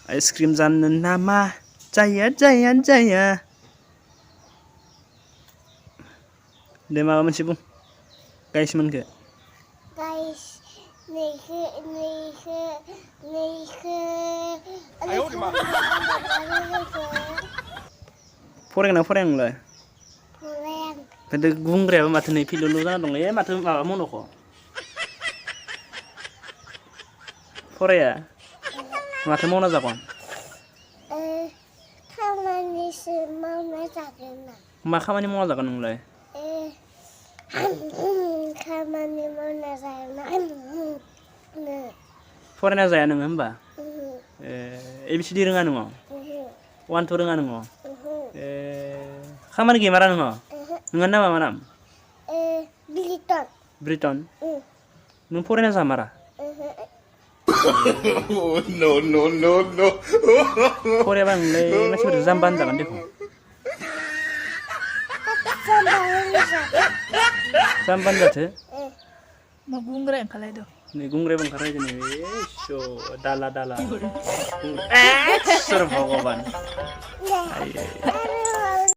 Ice cream जानो नामा जाया जाया जाया दे माबा मोनसे बुं गाइसमोनखो गाइस नैखो फरायगोना फराया नोंलाय फराया ओमफ्राय गुंग्रायाबो माथो नै फिलौल' जाना दंलै माथो माबा मन'ख' फराया माथो मावना जागोन खामानिसो मावना जागोन ना मा खामानि मावना जागोन नोंलाय खामानि मावना जागोन फरायना जाया नोङो होमबा ABCD रोङा नोङो 1 2 रोङा नोङो खामानि गैमारा नोङो नोंहा नामा मा नाम ब्रिटन नों फरायना जामारा No, no, no, no. फरायाबा नोंलाय मानसिफोरजों जाम्बा होनजागोन देखुन जाम्बा होनजाथो मा गुंग्राय ओंखारलायदों नै गुंग्रायबो ओंखारलायदों नै दाला इसोर भगबान